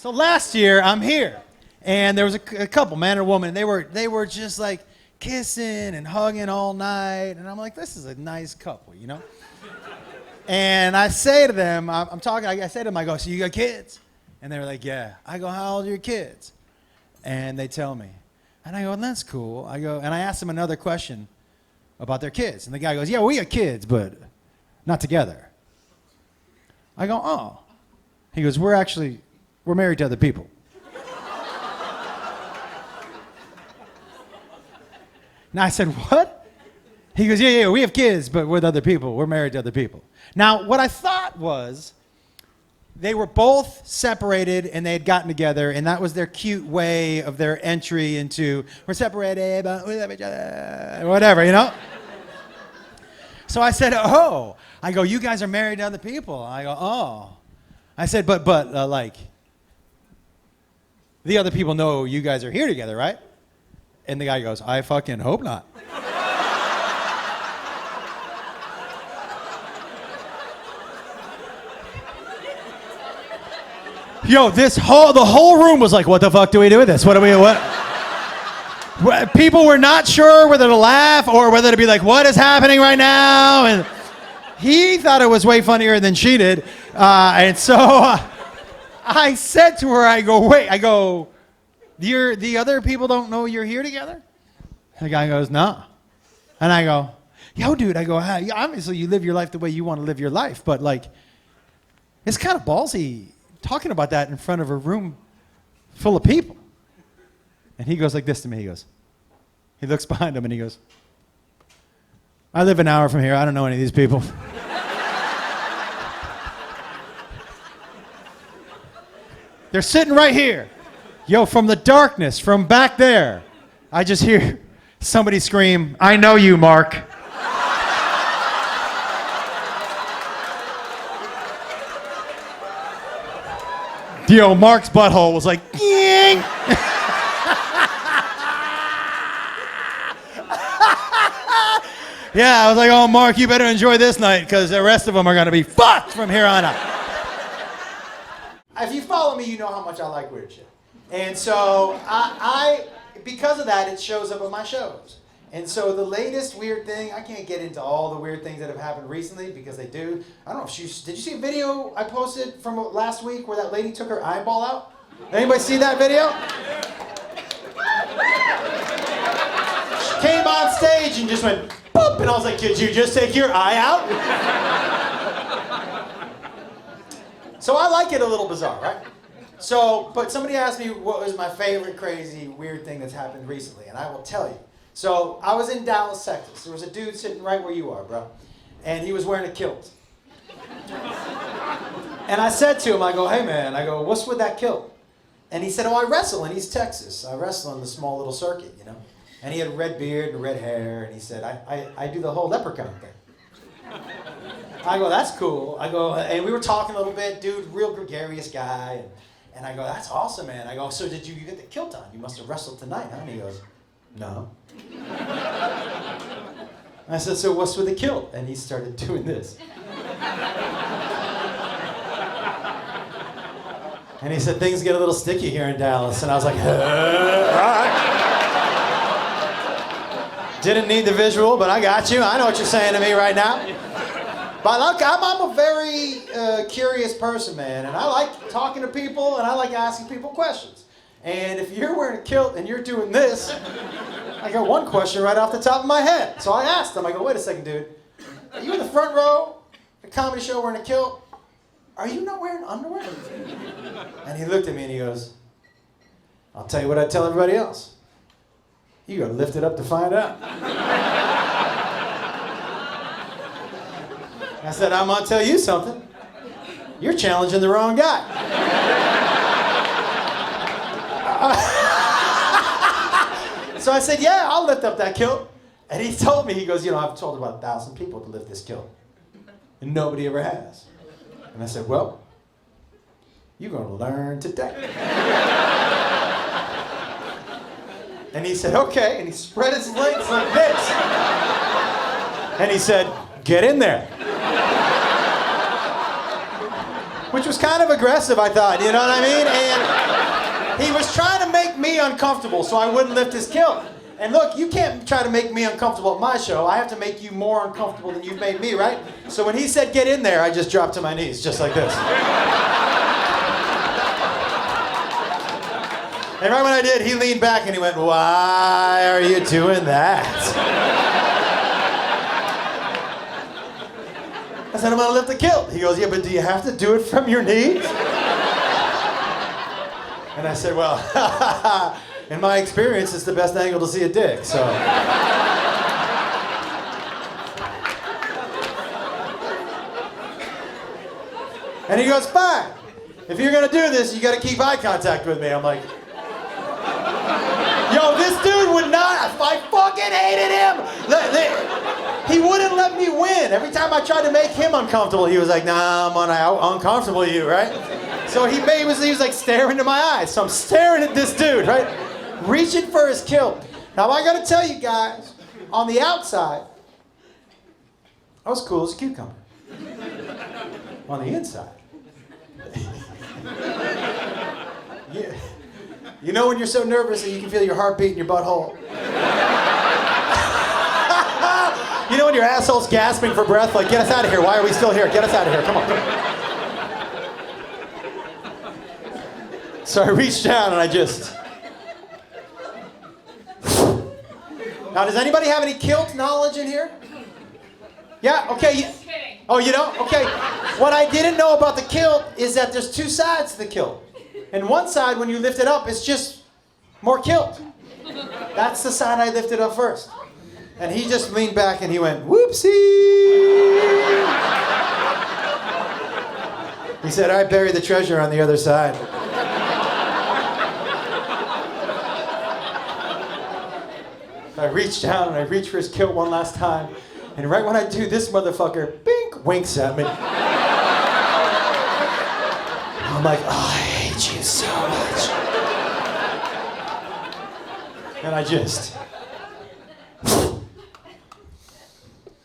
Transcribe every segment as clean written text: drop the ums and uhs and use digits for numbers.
So last year, I'm here, and there was a couple, man and woman. They were just like kissing and hugging all night, and I'm like, this is a nice couple, you know? And I say to them, I say to them, I go, so you got kids? And they're like, yeah. I go, how old are your kids? And they tell me. And I go, that's cool. And I ask them another question about their kids. And the guy goes, yeah, we got kids, but not together. I go, oh. He goes, we're married to other people. Now I said, what? He goes, yeah, we have kids, but with other people. We're married to other people. Now, what I thought was they were both separated and they had gotten together, and that was their cute way of their entry into, we're separated, but we love each other, whatever, you know? So I said, oh. I go, you guys are married to other people. I go, oh. I said, but like, the other people know you guys are here together, right? And the guy goes, I fucking hope not. Yo, the whole room was like, what the fuck do we do with this? What? People were not sure whether to laugh or whether to be like, what is happening right now? And he thought it was way funnier than she did. And so I said to her, I go, the other people don't know you're here together? And the guy goes, no. And I go, yo, dude, obviously you live your life the way you want to live your life, but like, it's kind of ballsy talking about that in front of a room full of people. And he goes like this to me. He looks behind him and he goes, I live an hour from here. I don't know any of these people. They're sitting right here. Yo, from the darkness, from back there, I just hear somebody scream, I know you, Mark. Yo, Mark's butthole was like, ying. Yeah, I was like, oh, Mark, you better enjoy this night because the rest of them are going to be fucked from here on out. If you follow me, you know how much I like weird shit. And so I because of that, it shows up on my shows. And so the latest weird thing, I can't get into all the weird things that have happened recently because they do. I don't know if did you see a video I posted from last week where that lady took her eyeball out? Anybody see that video? She came on stage and just went, boop, and I was like, could you just take your eye out? So I like it a little bizarre, right? So, but somebody asked me what was my favorite crazy weird thing that's happened recently, and I will tell you. So I was in Dallas, Texas. There was a dude sitting right where you are, bro. And he was wearing a kilt. And I said to him, I go, hey man, what's with that kilt? And he said, oh, I wrestle in East Texas. I wrestle in the small little circuit, you know. And he had a red beard and red hair, and he said, I do the whole leprechaun thing. I go, that's cool. I go, and we were talking a little bit, dude, real gregarious guy. And I go, that's awesome, man. I go, so did you get the kilt on? You must have wrestled tonight, huh? And he goes, no. I said, so what's with the kilt? And he started doing this. And he said, things get a little sticky here in Dallas. And I was like, all right. Didn't need the visual, but I got you. I know what you're saying to me right now. But look, I'm a very curious person, man. And I like talking to people, and I like asking people questions. And if you're wearing a kilt and you're doing this, I got one question right off the top of my head. So I asked him, I go, wait a second, dude. Are you in the front row, a comedy show wearing a kilt? Are you not wearing underwear? And he looked at me and he goes, I'll tell you what I tell everybody else. You gotta lift it up to find out. I said, I'm gonna tell you something. You're challenging the wrong guy. So I said, yeah, I'll lift up that kilt. And he told me, he goes, I've told about 1,000 people to lift this kilt. And nobody ever has. And I said, well, you're going to learn today. And he said, okay. And he spread his legs like this. And he said, get in there. which was kind of aggressive, I thought, you know what I mean? And he was trying to make me uncomfortable so I wouldn't lift his kilt. And look, you can't try to make me uncomfortable at my show. I have to make you more uncomfortable than you've made me, right? So when he said get in there, I just dropped to my knees, just like this. And right when I did, he leaned back and he went, "Why are you doing that?" I said, "I'm gonna lift the kilt." He goes, "Yeah, but do you have to do it from your knees?" And I said, "Well, in my experience, it's the best angle to see a dick, so." And he goes, "Fine. If you're gonna do this, you gotta keep eye contact with me." I'm like, yo, this dude would not, I fucking hated him. He wouldn't let me win. Every time I tried to make him uncomfortable, he was like, "Nah, I'm uncomfortable with you, right?" So he was like staring into my eyes. So I'm staring at this dude, right? Reaching for his kilt. Now I gotta tell you guys, on the outside, I was cool as a cucumber. On the inside, yeah. You know when you're so nervous that you can feel your heartbeat in your butthole? You know when your asshole's gasping for breath, like, "Get us out of here, why are we still here? Get us out of here, come on." So I reached down and I just... Now, does anybody have any kilt knowledge in here? Yeah, okay. Just kidding. Oh, you don't? Okay. What I didn't know about the kilt is that there's two sides to the kilt. And one side, when you lift it up, it's just more kilt. That's the side I lifted up first. And he just leaned back and he went, "Whoopsie." He said, "I buried the treasure on the other side." I reached down and I reached for his kilt one last time. And right when I do, this motherfucker, bink, winks at me. I'm like, "Oh, I hate you so much." And I just...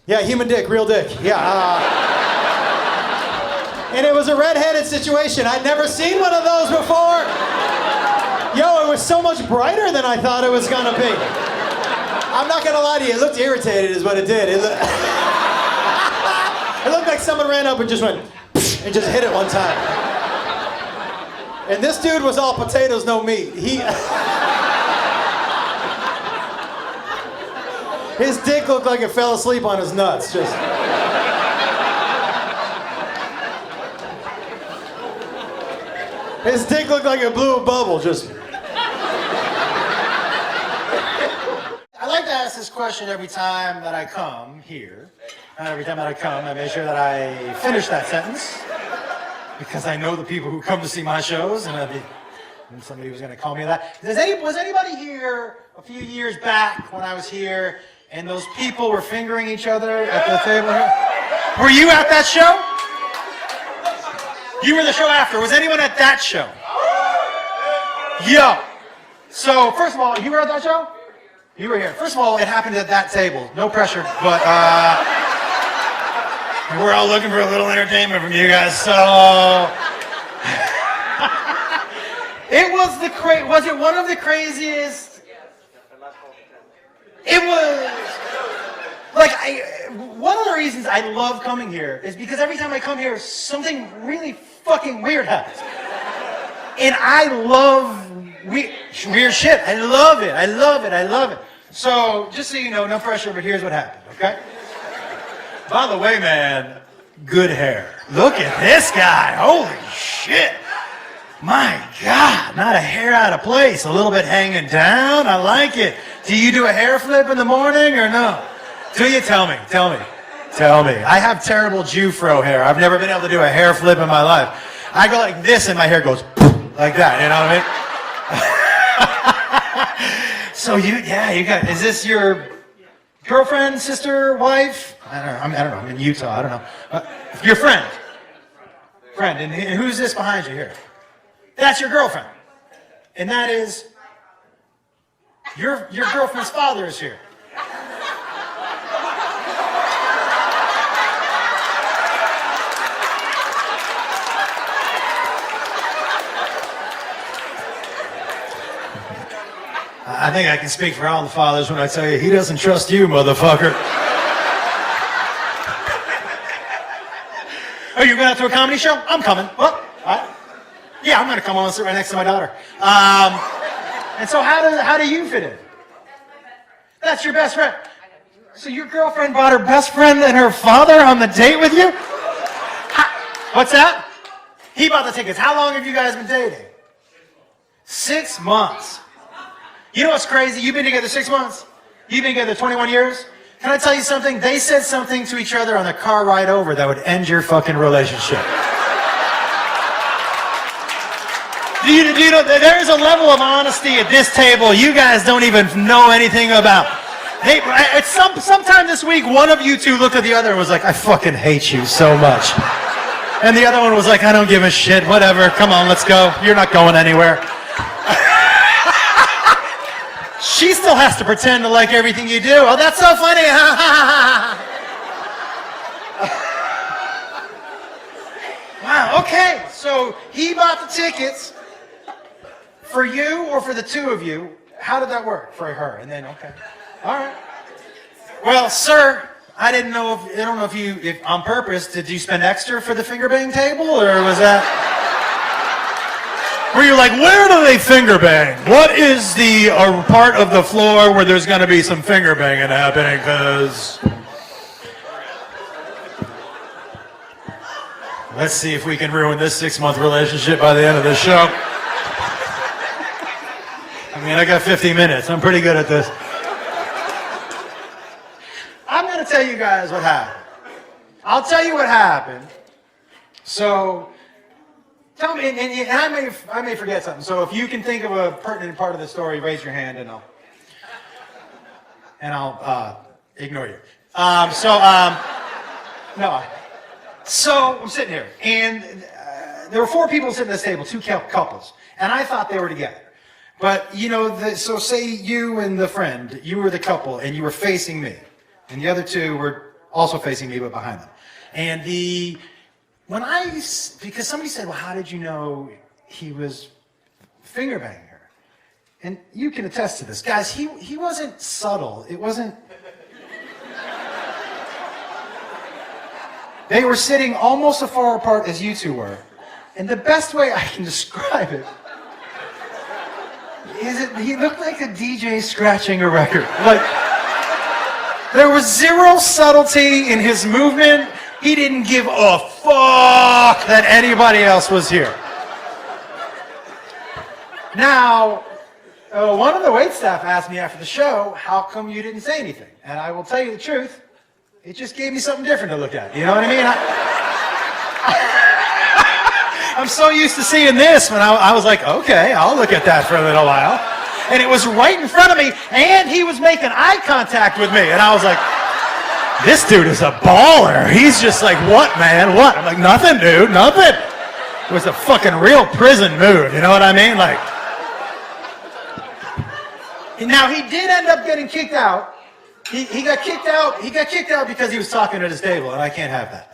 Yeah, human dick, real dick. Yeah. And it was a red-headed situation. I'd never seen one of those before. Yo, it was so much brighter than I thought it was gonna be. I'm not gonna lie to you, it looked irritated is what it did. It looked like someone ran up and just went, and just hit it one time. And this dude was all potatoes, no meat. His dick looked like it fell asleep on his nuts. Just. His dick looked like it blew a bubble. Just. I like to ask this question every time that I come here. Not every time that I come, I make sure that I finish that sentence. Because I know the people who come to see my shows, and somebody was going to call me that. Was anybody here a few years back when I was here, and those people were fingering each other at the table here? Were you at that show? You were the show after. Was anyone at that show? Yo. So, first of all, you were at that show? You were here. First of all, it happened at that table. No pressure, but we're all looking for a little entertainment from you guys, so... Was it one of the craziest? It was... One of the reasons I love coming here is because every time I come here, something really fucking weird happens. And I love weird shit. I love it. I love it. I love it. So, just so you know, no pressure, but here's what happened, okay? By the way, man, good hair. Look at this guy. Holy shit. My God, not a hair out of place. A little bit hanging down. I like it. Do you do a hair flip in the morning or no? Do you? Tell me. Tell me. Tell me. I have terrible Jew-fro hair. I've never been able to do a hair flip in my life. I go like this and my hair goes like that. You know what I mean? So you got, is this your girlfriend, sister, wife? I don't know. I'm in Utah. I don't know. Your friend. Friend. And who's this behind you here? That's your girlfriend. And that is your girlfriend's father is here. I think I can speak for all the fathers when I tell you he doesn't trust you, motherfucker. Oh, you're going out to a comedy show? I'm coming. What? Yeah, I'm going to come on and sit right next to my daughter. And so how do you fit in? That's your best friend. So your girlfriend brought her best friend and her father on the date with you? What's that? He bought the tickets. How long have you guys been dating? 6 months. You know what's crazy? You've been together 6 months? You've been together 21 years? Can I tell you something? They said something to each other on the car ride over that would end your fucking relationship. Do you know, there's a level of honesty at this table you guys don't even know anything about. Hey, sometime this week, one of you two looked at the other and was like, I fucking hate you so much. And the other one was like, I don't give a shit, whatever, come on, let's go. You're not going anywhere. She still has to pretend to like everything you do. Oh, that's so funny. Wow, okay, so he bought the tickets for you or for the two of you. How did that work for her? And then, okay, all right. Well, sir, I don't know if on purpose, did you spend extra for the finger bang table, or was that? Were you like, where do they finger bang? What is the part of the floor where there's going to be some finger banging happening? Because let's see if we can ruin this 6-month relationship by the end of the show. I mean, I got 50 minutes. I'm pretty good at this. I'm going to tell you guys what happened. I'll tell you what happened. So, tell me, and I may forget something. So if you can think of a pertinent part of the story, raise your hand, and I'll ignore you. So I'm sitting here, and there were 4 people sitting at this table, 2 couples, and I thought they were together. But you know, so say you and the friend, you were the couple, and you were facing me, and the other 2 were also facing me, but behind them. And because somebody said, well, how did you know he was finger banging her? And you can attest to this. Guys, he wasn't subtle. It wasn't... They were sitting almost as far apart as you two were. And the best way I can describe it is he looked like a DJ scratching a record. Like, there was zero subtlety in his movement. He didn't give a fuck that anybody else was here. Now, one of the waitstaff asked me after the show, how come you didn't say anything? And I will tell you the truth, it just gave me something different to look at. You know what I mean? I'm so used to seeing this, when I was like, okay, I'll look at that for a little while. And it was right in front of me, and he was making eye contact with me. And I was like, this dude is a baller. He's just like, what, man? What? I'm like, nothing, dude, nothing. It was a fucking real prison move, you know what I mean? Like, now he did end up getting kicked out. He got kicked out. He got kicked out because he was talking at his table, and I can't have that.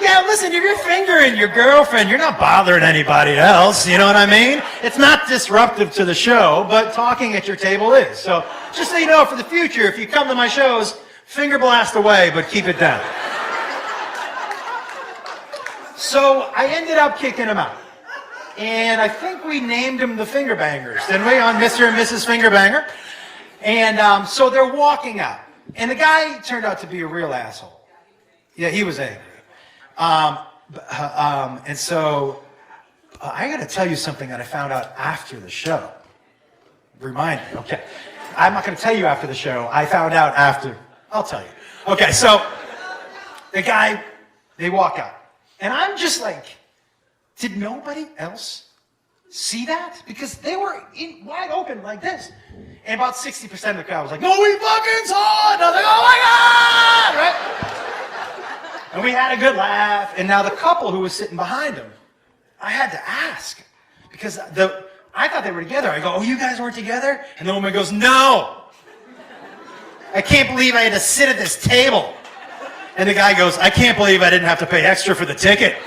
Yeah, listen, if you're fingering your girlfriend, you're not bothering anybody else, you know what I mean? It's not disruptive to the show, but talking at your table is. So just so you know, for the future, if you come to my shows, finger blast away, but keep it down. So I ended up kicking him out. And I think we named him the Finger Bangers, didn't we, on Mr. and Mrs. Finger Banger? And so they're walking out. And the guy turned out to be a real asshole. Yeah, he was angry. And so I got to tell you something that I found out after the show. Remind me, okay. I'm not going to tell you after the show. I found out after. I'll tell you. Okay, so the guy, they walk out. And I'm just like, did nobody else see that? Because they were wide open like this. And about 60% of the crowd was like, no, we fucking saw it. And I was like, oh my God, right? And we had a good laugh. And now the couple who was sitting behind him, I had to ask. Because I thought they were together. I go, oh, you guys weren't together? And the woman goes, no. I can't believe I had to sit at this table. And the guy goes, I can't believe I didn't have to pay extra for the ticket.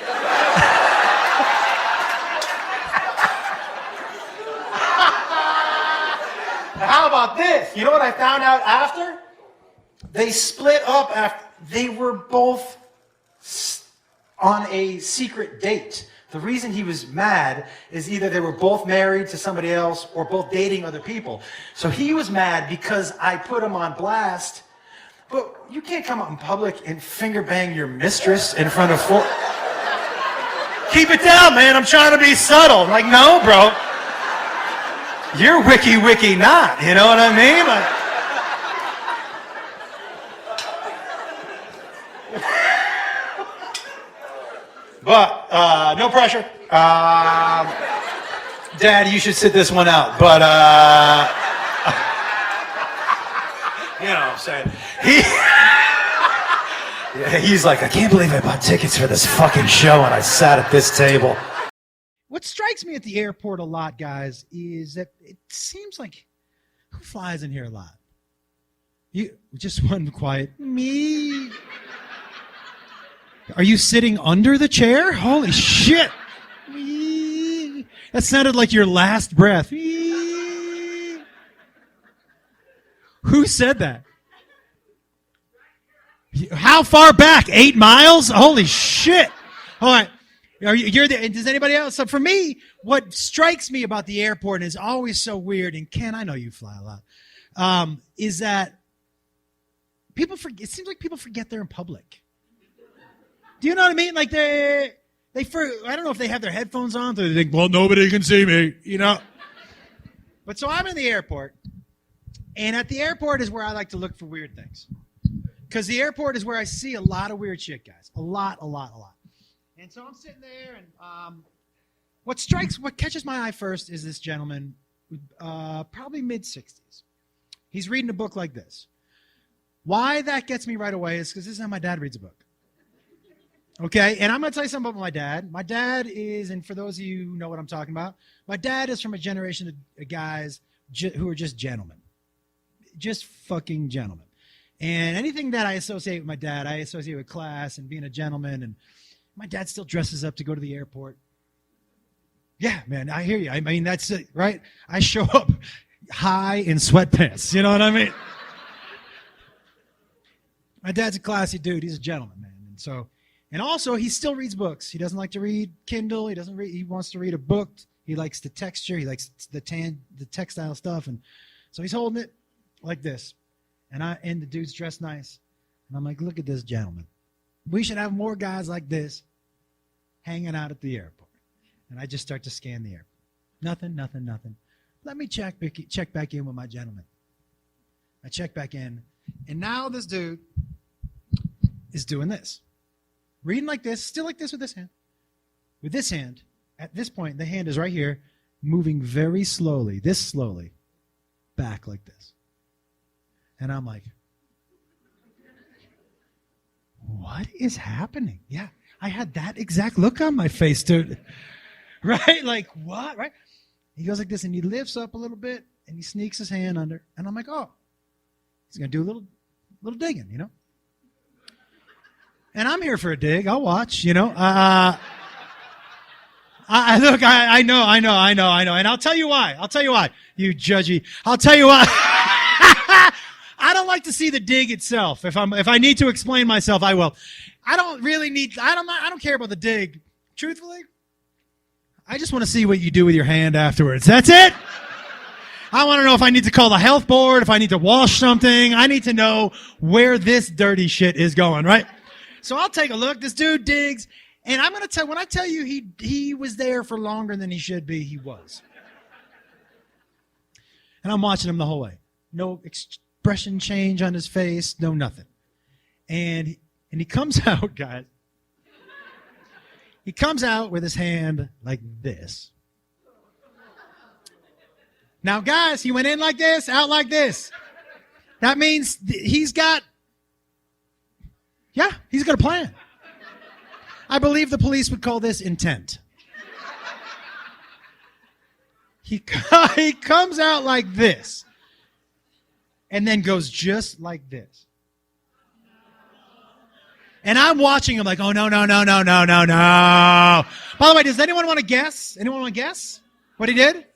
You know what I found out after? They split up after they were both on a secret date. The reason he was mad is either they were both married to somebody else or both dating other people. So he was mad because I put him on blast. But you can't come out in public and finger bang your mistress in front of four. Keep it down, man. I'm trying to be subtle. I'm like, no, bro. You're wiki not. You know what I mean? Like, but no pressure. Dad, you should sit this one out. But you know what I'm saying? He's like, I can't believe I bought tickets for this fucking show and I sat at this table. What strikes me at the airport a lot, guys, is that it seems like who flies in here a lot? You just one quiet me. Are you sitting under the chair? Holy shit. Me. That sounded like your last breath. Me. Who said that? How far back? 8 miles? Holy shit. All right. You're there. Does anybody else? So for me, what strikes me about the airport is always so weird, and Ken, I know you fly a lot, is that people forget. It seems like people forget they're in public. Do you know what I mean? Like I don't know if they have their headphones on, so they think, well, nobody can see me, you know. But so I'm in the airport, and at the airport is where I like to look for weird things. Because the airport is where I see a lot of weird shit, guys. A lot. And so I'm sitting there, and what catches my eye first is this gentleman, probably mid-60s. He's reading a book like this. Why that gets me right away is because this is how my dad reads a book. Okay, and I'm going to tell you something about my dad. My dad is, and for those of you who know what I'm talking about, my dad is from a generation of guys who are just gentlemen. Just fucking gentlemen. And anything that I associate with my dad, I associate with class and being a gentleman. And my dad still dresses up to go to the airport. Yeah, man, I hear you. I mean, that's it, right? I show up high in sweatpants. You know what I mean? My dad's a classy dude. He's a gentleman, man. And also, he still reads books. He doesn't like to read Kindle. He doesn't read. He wants to read a book. He likes the texture. He likes the textile stuff. And so he's holding it like this. And the dude's dressed nice. And I'm like, look at this gentleman. We should have more guys like this hanging out at the airport. And I just start to scan the airport. Nothing. Let me check back in with my gentleman. I check back in. And now this dude is doing this. Reading like this, still like this with this hand. With this hand, at this point, the hand is right here, moving very slowly, back like this. And I'm like, what is happening? Yeah, I had that exact look on my face, dude. Right? Like, what? Right? He goes like this, and he lifts up a little bit, and he sneaks his hand under. And I'm like, oh, he's going to do a little digging, you know? And I'm here for a dig. I'll watch, you know. I know. And I'll tell you why. You judgy. I'll tell you why. I don't like to see the dig itself. If I need to explain myself, I will. I don't care about the dig. Truthfully, I just want to see what you do with your hand afterwards. That's it. I want to know if I need to call the health board, if I need to wash something. I need to know where this dirty shit is going, right? So I'll take a look. This dude digs. And I'm going to tell, when I tell you he was there for longer than he should be, he was. And I'm watching him the whole way. No expression change on his face, no nothing. And he comes out, guys. He comes out with his hand like this. Now, guys, he went in like this, out like this. That means he's got a plan. I believe the police would call this intent. He comes out like this and then goes just like this. And I'm watching him like, oh, no. By the way, does anyone want to guess? Anyone want to guess what he did?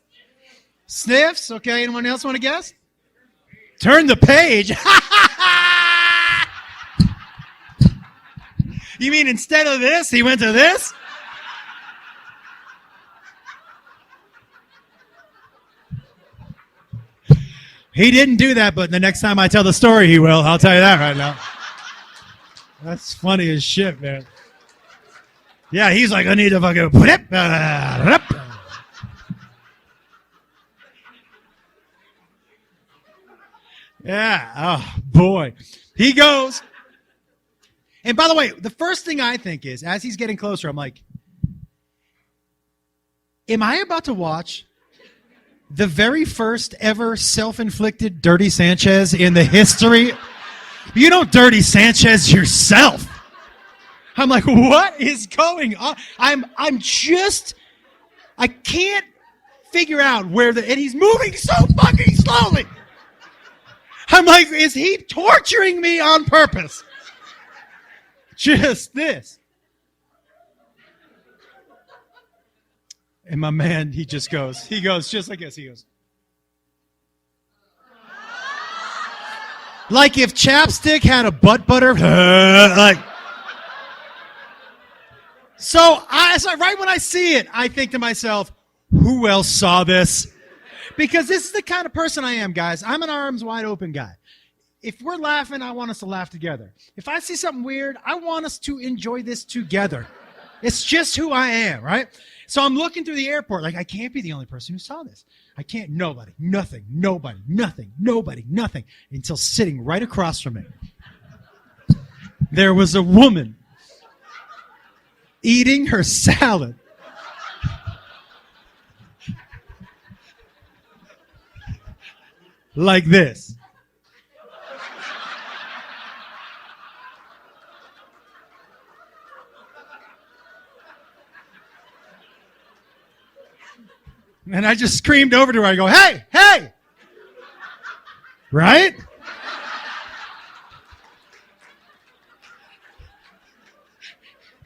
Sniffs? Okay, anyone else want to guess? Turn the page. You mean instead of this, he went to this? He didn't do that, but the next time I tell the story, he will. I'll tell you that right now. That's funny as shit, man. Yeah, he's like, I need to fucking put it. Yeah, oh boy. He goes. And by the way, the first thing I think is, as he's getting closer, I'm like, am I about to watch the very first ever self-inflicted Dirty Sanchez in the history? You don't Dirty Sanchez yourself. I'm like, what is going on? I can't figure out where and he's moving so fucking slowly. I'm like, is he torturing me on purpose? Just this. And my man, he goes just like this. He goes. Like if chapstick had a butt butter. Like. So right when I see it, I think to myself, who else saw this? Because this is the kind of person I am, guys. I'm an arms wide open guy. If we're laughing, I want us to laugh together. If I see something weird, I want us to enjoy this together. It's just who I am, right? So I'm looking through the airport like I can't be the only person who saw this. I can't, nobody, nothing, until sitting right across from me. There was a woman eating her salad. Like this. And I just screamed over to her. I go, hey, hey! Right?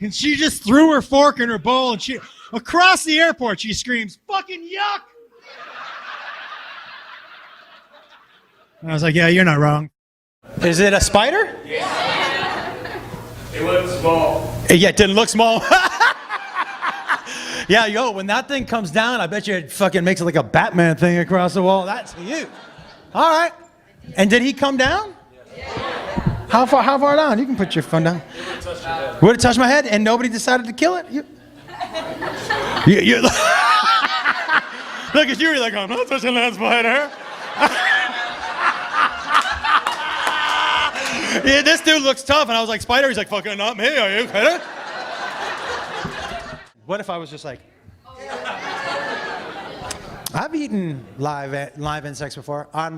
And she just threw her fork in her bowl, and across the airport, she screams, fucking yuck! And I was like, yeah, you're not wrong. Is it a spider? Yeah. It looks small. Yeah, it didn't look small. Yeah, yo, when that thing comes down, I bet you it fucking makes it like a Batman thing across the wall. That's huge. All right. And did he come down? Yeah. How far down? You can put your phone down. Would it touch my head? And nobody decided to kill it? You look at you, you're like, I'm not touching that spider. Yeah, this dude looks tough. And I was like, spider? He's like, fucking not me. Are you kidding? What if I was just like, I've eaten live insects before. I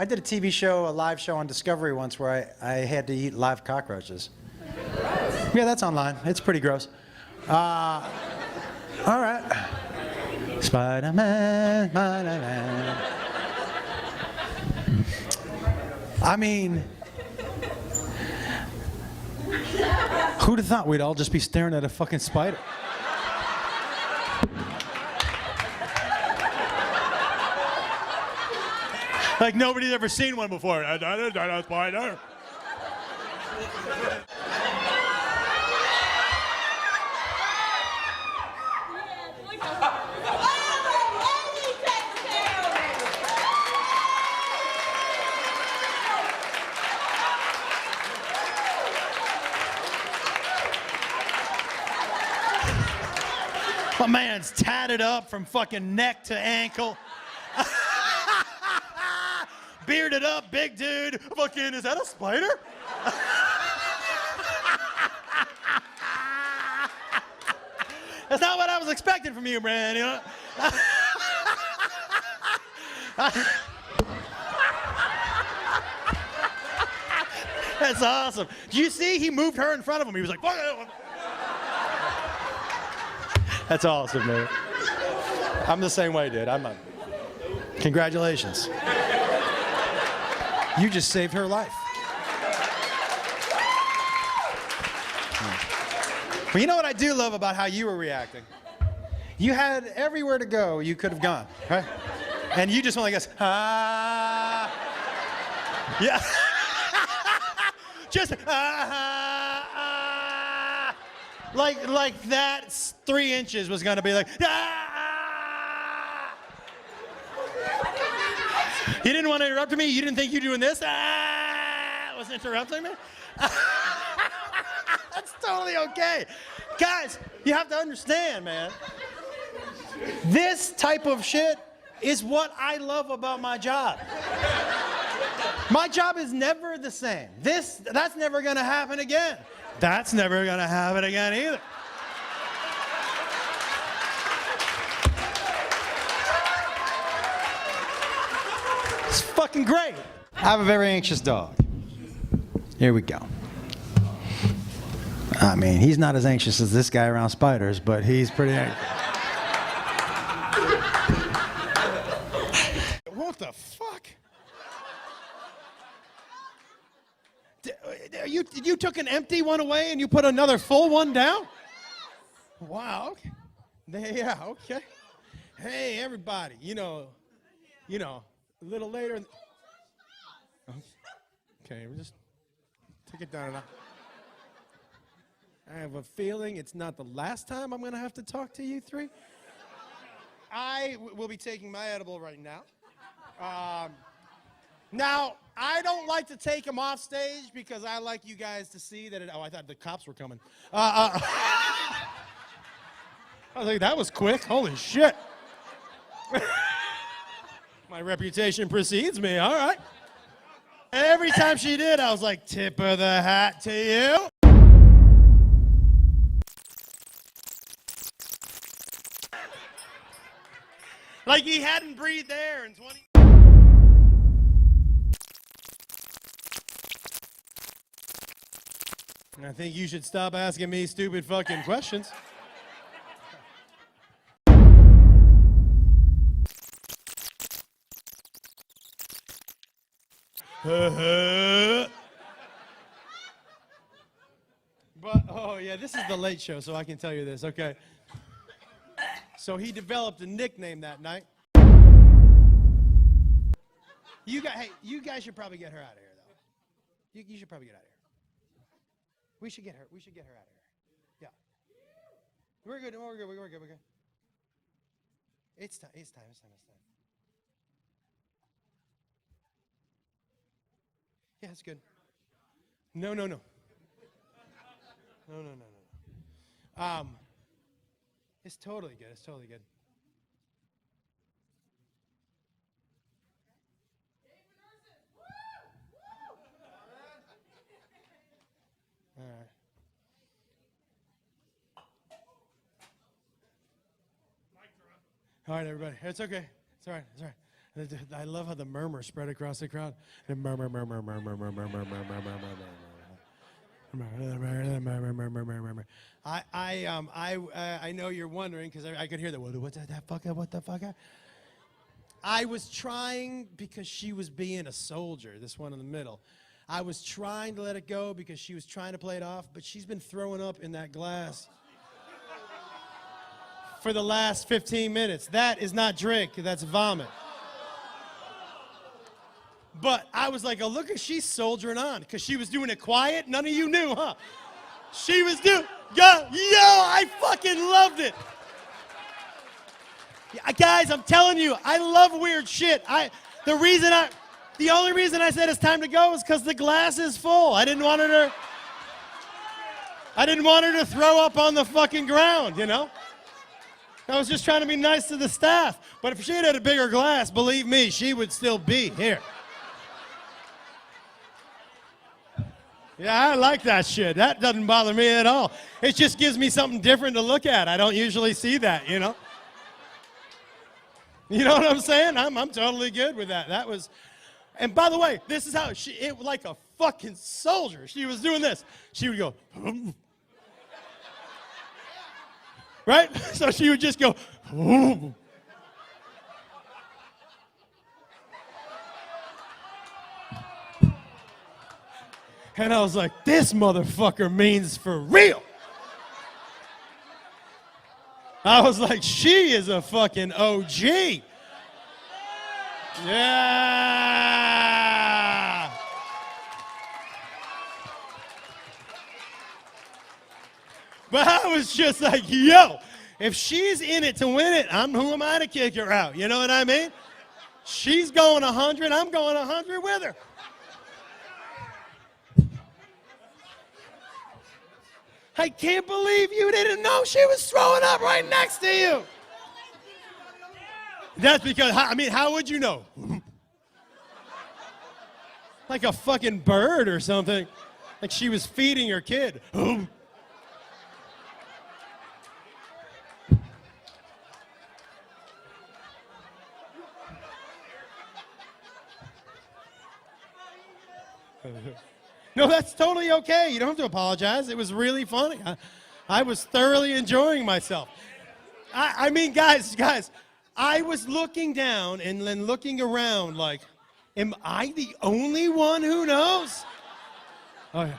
did a TV show, a live show on Discovery once where I had to eat live cockroaches. Yeah, that's online. It's pretty gross. All right. Spider-Man, Spider-Man. I mean, who'd have thought we'd all just be staring at a fucking spider? Like nobody's ever seen one before. A spider. My man's tatted up from fucking neck to ankle. Bearded up, big dude. Fucking, is that a spider? That's not what I was expecting from you, Brand. You know? That's awesome. Do you see? He moved her in front of him. He was like, fuck it. That's awesome, man. I'm the same way, dude. Congratulations. You just saved her life. Well, you know what I do love about how you were reacting? You had everywhere to go you could have gone, right? And you just went like this, ah. Yeah. Just, ah. Like that 3 inches was gonna be like, ah. You didn't want to interrupt me? You didn't think you doing this? Ah, was interrupting me? That's totally okay. Guys, you have to understand, man. This type of shit is what I love about my job. My job is never the same. That's never gonna happen again. That's never gonna happen again either. It's fucking great. I have a very anxious dog. Here we go. I mean, he's not as anxious as this guy around spiders, but he's pretty anxious. What the fuck? You took an empty one away and you put another full one down? Wow, okay. Yeah, okay. Hey, everybody, you know, a little later. Okay, we'll just take it down a notch. I have a feeling it's not the last time I'm going to have to talk to you three. I will be taking my edible right now. Now, I don't like to take them off stage because I like you guys to see that oh, I thought the cops were coming. I was like, that was quick. Holy shit. My reputation precedes me. All right. Every time she did, I was like, tip of the hat to you. Like he hadn't breathed air in 20. I think you should stop asking me stupid fucking questions. But, oh yeah, this is the Late Show, so I can tell you this, okay? So he developed a nickname that night. You guys should probably get her out of here, though. You should probably get out of here. We should get her out of here. Yeah. We're good. It's time. Yeah, it's good. No. No. It's totally good. All right. All right, everybody. It's okay. It's all right. I love how the murmur spread across the crowd. The murmur. I know you're wondering because I could hear that. What the fuck? I was trying because she was being a soldier. This one in the middle. I was trying to let it go because she was trying to play it off, but she's been throwing up in that glass for the last 15 minutes. That is not drink, that's vomit. But I was like, oh, look at she's soldiering on because she was doing it quiet. None of you knew, huh? She was doing, I fucking loved it. Guys, I'm telling you, I love weird shit. The only reason I said it's time to go is because the glass is full. I didn't want her to throw up on the fucking ground, you know? I was just trying to be nice to the staff. But if she had a bigger glass, believe me, she would still be here. Yeah, I like that shit. That doesn't bother me at all. It just gives me something different to look at. I don't usually see that, you know? You know what I'm saying? I'm totally good with that. That was... And by the way, this is how it was like a fucking soldier. She was doing this. She would go, right? So she would just go, and I was like, this motherfucker means for real. I was like, she is a fucking OG. Yeah. But I was just like, yo, if she's in it to win it, who am I to kick her out? You know what I mean? She's going 100, I'm going 100 with her. I can't believe you didn't know she was throwing up right next to you. That's because, how would you know? Like a fucking bird or something. Like she was feeding her kid. No, that's totally okay. You don't have to apologize. It was really funny. I was thoroughly enjoying myself. I mean, guys, I was looking down and then looking around like, am I the only one who knows? Oh, yeah.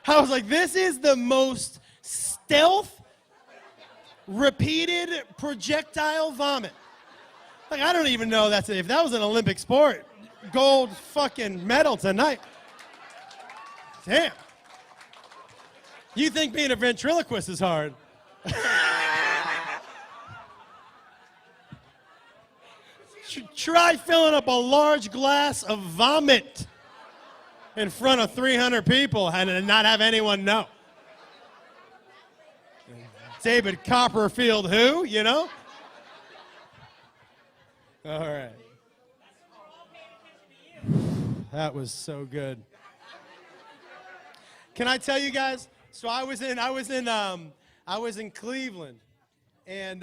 I was like, this is the most stealth, repeated projectile vomit. Like, I don't even know if that was an Olympic sport, gold fucking medal tonight. Damn. You think being a ventriloquist is hard? Try filling up a large glass of vomit in front of 300 people and not have anyone know. David Copperfield who, you know? All right. That was so good. Can I tell you guys? So I was in Cleveland, and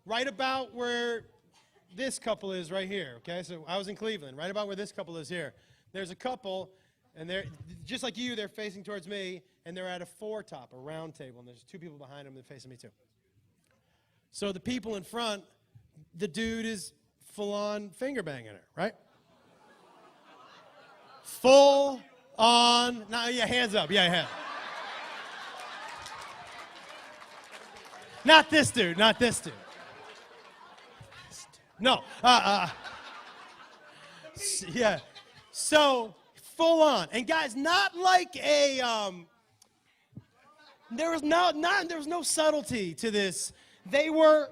right about where this couple is right here. Okay, so I was in Cleveland, right about where this couple is here. There's a couple, and they're just like you. They're facing towards me, and they're at a four-top, a round table, and there's two people behind them that are facing me too. So the people in front, the dude is full-on finger banging her, right? Full on, no, yeah, hands up, yeah, hands. Not this dude, not this dude. No, yeah. So full on, and guys, not like a there was no subtlety to this. They were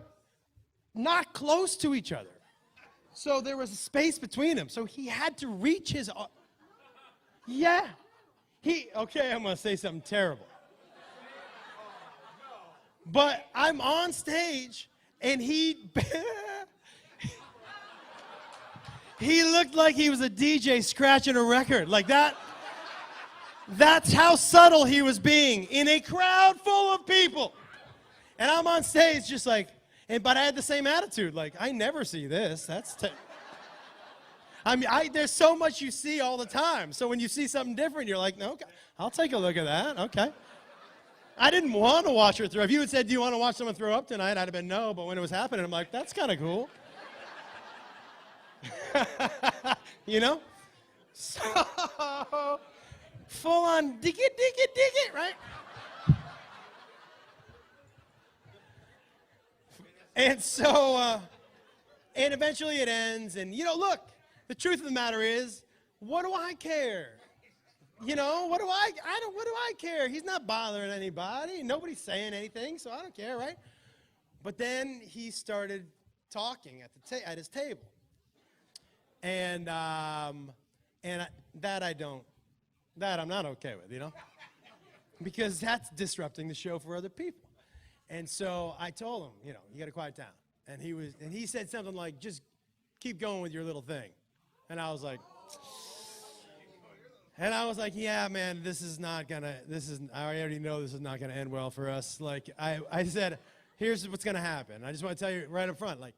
not close to each other, so there was a space between them. So he had to reach his. Yeah. Okay, I'm going to say something terrible. But I'm on stage, and he looked like he was a DJ scratching a record. Like that. That's how subtle he was being in a crowd full of people. And I'm on stage just like, but I had the same attitude. Like, I never see this. There's so much you see all the time. So when you see something different, you're like, no, okay, I'll take a look at that. Okay. I didn't want to watch her throw. If you had said, do you want to watch someone throw up tonight? I'd have been no. But when it was happening, I'm like, that's kind of cool. You know? So, full on dig it, right? And so, and eventually it ends. And, look. The truth of the matter is, what do I care? What do I care? He's not bothering anybody. Nobody's saying anything, so I don't care, right? But then he started talking at his table. And I'm not okay with, because that's disrupting the show for other people. And so I told him, you got to quiet down. And he said something like, just keep going with your little thing. And I was like, yeah, man, I already know this is not gonna end well for us. Like, I said, here's what's gonna happen. I just want to tell you right up front, like,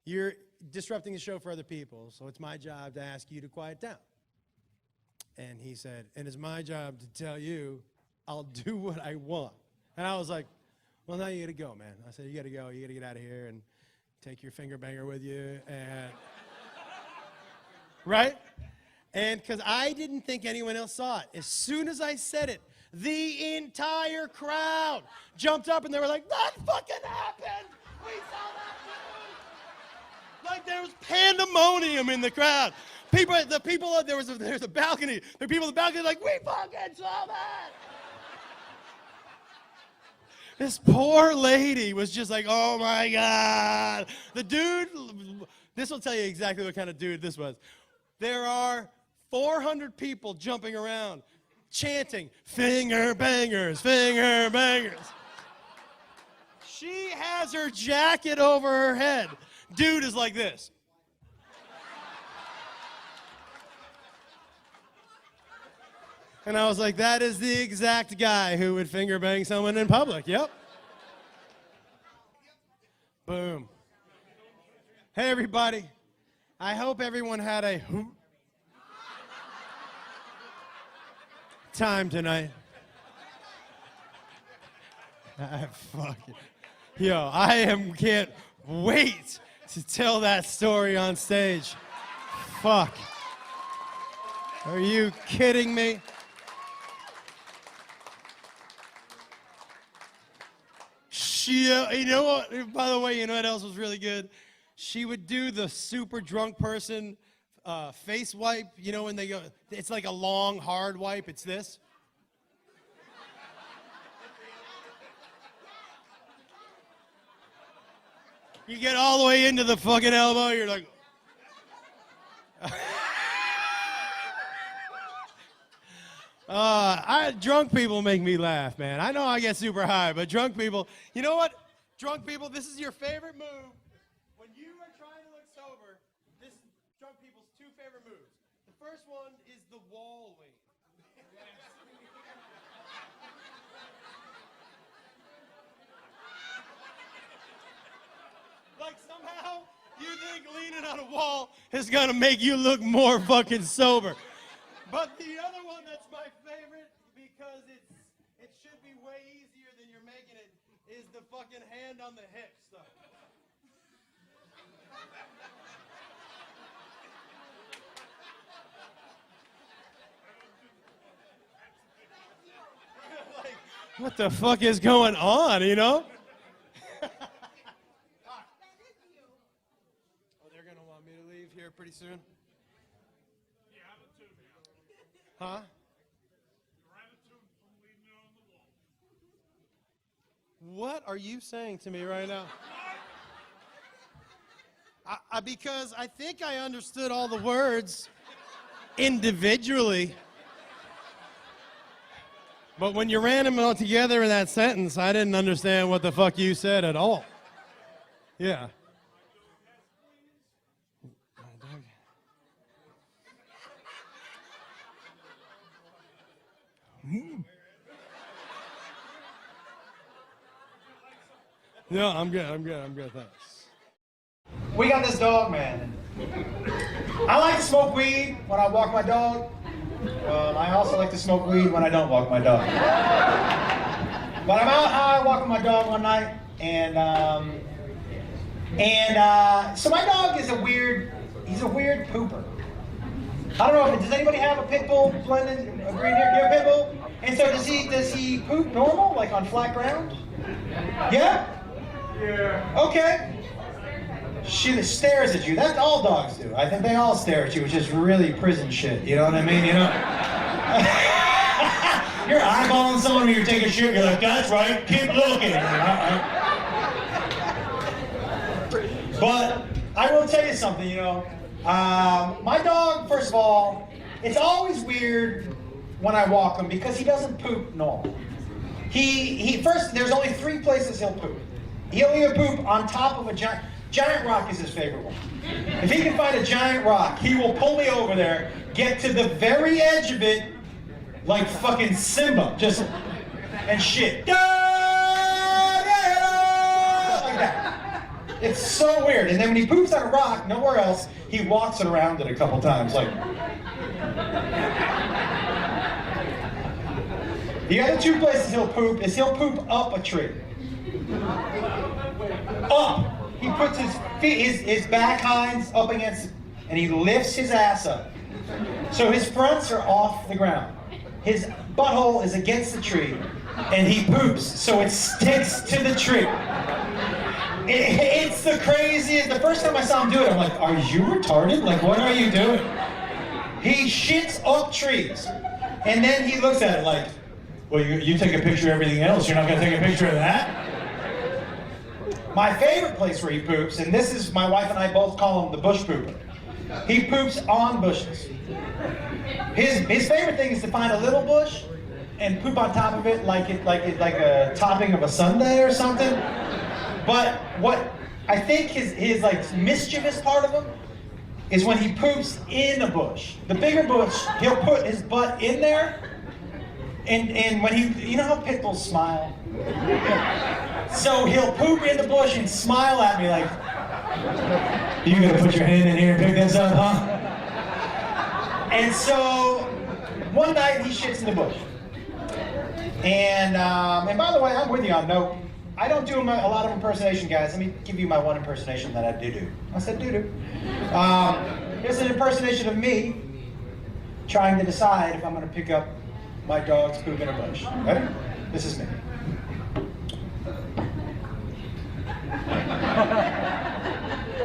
you're disrupting the show for other people, so it's my job to ask you to quiet down. And he said, and it's my job to tell you, I'll do what I want. And I was like, well, now you gotta go, man. I said, you gotta go, you gotta get out of here and take your finger banger with you, and right? And because I didn't think anyone else saw it. As soon as I said it, the entire crowd jumped up and they were like, that fucking happened! We saw that dude! like there was pandemonium in the crowd. There was a balcony. The people on the balcony like, we fucking saw that. This poor lady was just like, oh my God. The dude, this will tell you exactly what kind of dude this was. There are 400 people jumping around, chanting, finger bangers, finger bangers. She has her jacket over her head. Dude is like this. And I was like, that is the exact guy who would finger bang someone in public. Yep. Boom. Hey, everybody. I hope everyone had a hoot time tonight. Can't wait to tell that story on stage. Fuck. Are you kidding me? You know what? By the way, you know what else was really good? She would do the super drunk person face wipe. You know when they go, it's like a long, hard wipe. It's this. You get all the way into the fucking elbow, you're like... Drunk people make me laugh, man. I know I get super high, but drunk people, you know what? Drunk people, this is your favorite move. When you are trying to look sober, this is drunk people's two favorite moves. The first one is the wall lean. Like somehow you think leaning on a wall is gonna make you look more fucking sober. But the other one that's my favorite, because it should be way easier than you're making it, is the fucking hand on the hip stuff. Like, what the fuck is going on, you know? Oh, they're gonna want me to leave here pretty soon? Huh? What are you saying to me right now? Because I think I understood all the words individually. But when you ran them all together in that sentence, I didn't understand what the fuck you said at all. Yeah. No, I'm good, thanks. We got this dog, man. I like to smoke weed when I walk my dog. I also like to smoke weed when I don't walk my dog. But I'm out high walking my dog one night, and so my dog is he's a weird pooper. I don't know does anybody have a pit bull blended agreed here? You have a pit bull? And so does he poop normal, like on flat ground? Yeah? Yeah. Okay. She stares at you. That's all dogs do. I think they all stare at you, which is really prison shit. You know what I mean? You know? You're eyeballing someone when you're taking shit. You're like, that's right. Keep looking. But I will tell you something. You know, my dog. First of all, it's always weird when I walk him because he doesn't poop normal. First, there's only 3 places he'll poop. He'll either poop on top of a giant rock is his favorite one. If he can find a giant rock, he will pull me over there, get to the very edge of it, like fucking Simba, and shit. Like that. It's so weird. And then when he poops on a rock, nowhere else, he walks around it a couple times, like. The other 2 places he'll poop up a tree. Up. He puts his feet, his back hinds up against, and he lifts his ass up. So his fronts are off the ground. His butthole is against the tree, and he poops, so it sticks to the tree. It's the craziest. The first time I saw him do it, I'm like, are you retarded? Like, what are you doing? He shits up trees. And then he looks at it like, well, you take a picture of everything else. You're not going to take a picture of that? My favorite place where he poops, and this is, my wife and I both call him the bush pooper. He poops on bushes. His favorite thing is to find a little bush and poop on top of it like a topping of a sundae or something. But what I think his like mischievous part of him is when he poops in a bush. The bigger bush, he'll put his butt in there, and when you know how pit bulls smile? So he'll poop in the bush and smile at me like, you gonna put your hand in here and pick this up, huh? And so one night he shits in the bush. And by the way, I'm with you on no. I don't do a lot of impersonation, guys. Let me give you my one impersonation that I do. I said do. Here's an impersonation of me trying to decide if I'm going to pick up my dog's poop in a bush. Ready? This is me.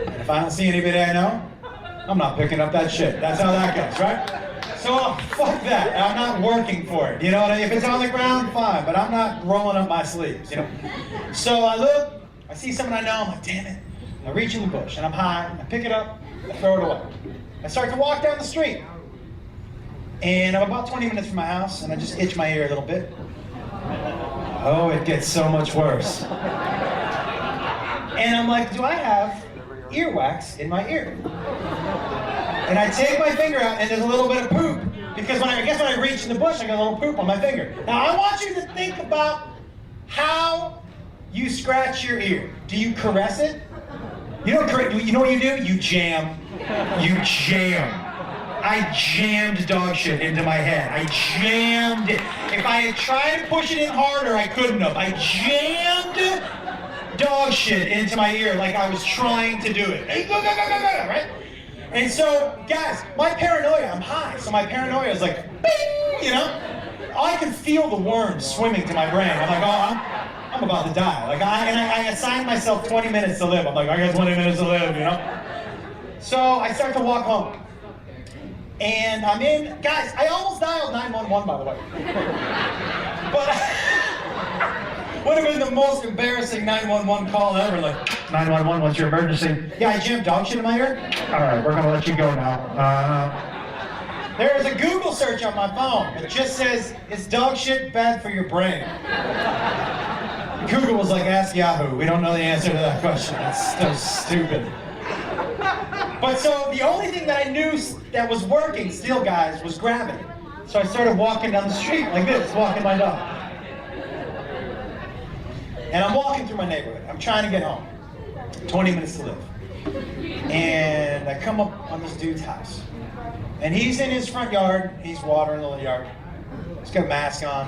And if I don't see anybody I know, I'm not picking up that shit. That's how that goes, right? So fuck that. I'm not working for it. You know what I mean? If it's on the ground, fine. But I'm not rolling up my sleeves, you know? So I look, I see someone I know, I'm like, damn it. I reach in the bush and I'm high, I pick it up, I throw it away. I start to walk down the street. And I'm about 20 minutes from my house and I just itch my ear a little bit. Oh, it gets so much worse. And I'm like, do I have earwax in my ear? And I take my finger out and there's a little bit of poop. Because when I reach in the bush, I got a little poop on my finger. Now I want you to think about how you scratch your ear. Do you caress it? You know what you do? You jam. You jam. I jammed dog shit into my head. I jammed it. If I had tried to push it in harder, I couldn't have. I jammed dog shit into my ear like I was trying to do it. Hey, go, right? And so, guys, my paranoia, I'm high, so my paranoia is like, bing, you know? I can feel the worms swimming to my brain. I'm like, oh, I'm about to die. Like, I assigned myself 20 minutes to live. I'm like, I got 20 minutes to live, you know? So I start to walk home. And I'm in, guys, I almost dialed 911, by the way. But would have been the most embarrassing 911 call ever. Like, 911, what's your emergency? Yeah, I jammed dog shit in my ear. All right, we're gonna let you go now. There's a Google search on my phone. It just says, is dog shit bad for your brain? Google was like, ask Yahoo. We don't know the answer to that question. That's so stupid. But so the only thing that I knew that was working still, guys, was gravity. So I started walking down the street like this, walking my dog. And I'm walking through my neighborhood. I'm trying to get home. 20 minutes to live. And I come up on this dude's house. And he's in his front yard. He's watering the yard. He's got a mask on.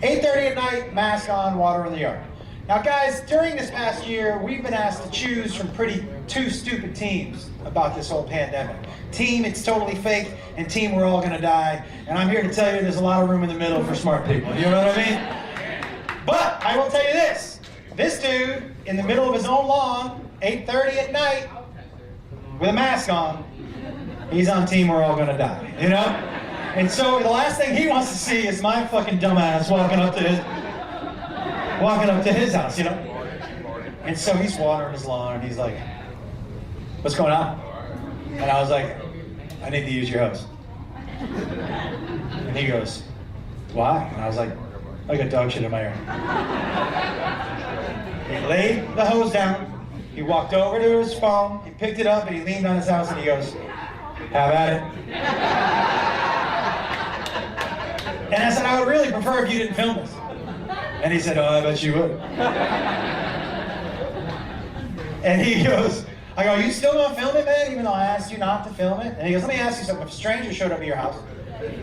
8:30 at night, mask on, water in the yard. Now guys, during this past year, we've been asked to choose from two stupid teams about this whole pandemic. Team, it's totally fake, and team, we're all gonna die. And I'm here to tell you there's a lot of room in the middle for smart people. You know what I mean? But I will tell you this. This dude, in the middle of his own lawn, 8:30 at night, with a mask on, he's on team, we're all gonna die, you know? And so the last thing he wants to see is my fucking dumbass walking up to his house, you know? And so he's watering his lawn and he's like, what's going on? And I was like, I need to use your hose. And he goes, why? And I was like, I got dog shit in my ear. He laid the hose down, he walked over to his phone, he picked it up and he leaned on his house and he goes, have at it. And I said, I would really prefer if you didn't film this. And he said, oh, I bet you would. And he goes, I go, are you still gonna film it, man, even though I asked you not to film it? And he goes, let me ask you something. If a stranger showed up at your house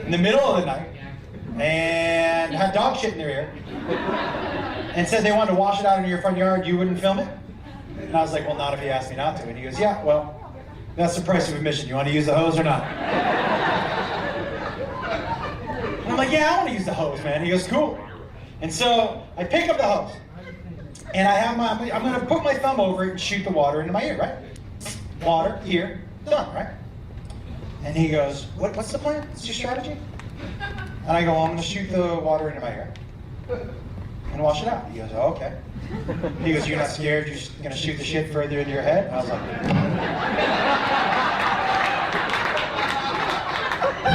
in the middle of the night and had dog shit in their ear and said they wanted to wash it out in your front yard, you wouldn't film it? And I was like, well, not if you asked me not to. And he goes, yeah, well, that's the price of admission. You want to use the hose or not? And I'm like, yeah, I want to use the hose, man. He goes, cool. And so I pick up the hose And I'm gonna put my thumb over it and shoot the water into my ear, right? Water, ear, done, right? And he goes, what's the plan? What's your strategy? And I go, well, I'm gonna shoot the water into my ear and wash it out. He goes, oh, okay. He goes, you're not scared? You're just gonna shoot the shit further into your head? And I was like,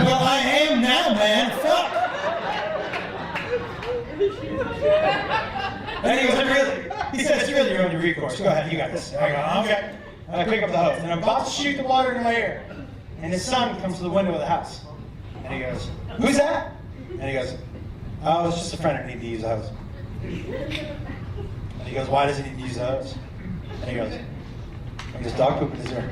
well, I am now, man. Fuck. And he goes, really? He said, it's really your only recourse. Go ahead, you got this. And I go, okay. And I pick up the hose, and I'm about to shoot the water into my ear. And his son comes to the window of the house. And he goes, who's that? And he goes, oh, it's just a friend who needs to use the hose. And he goes, why does he need to use the hose? And he goes, there's dog poop in his ear.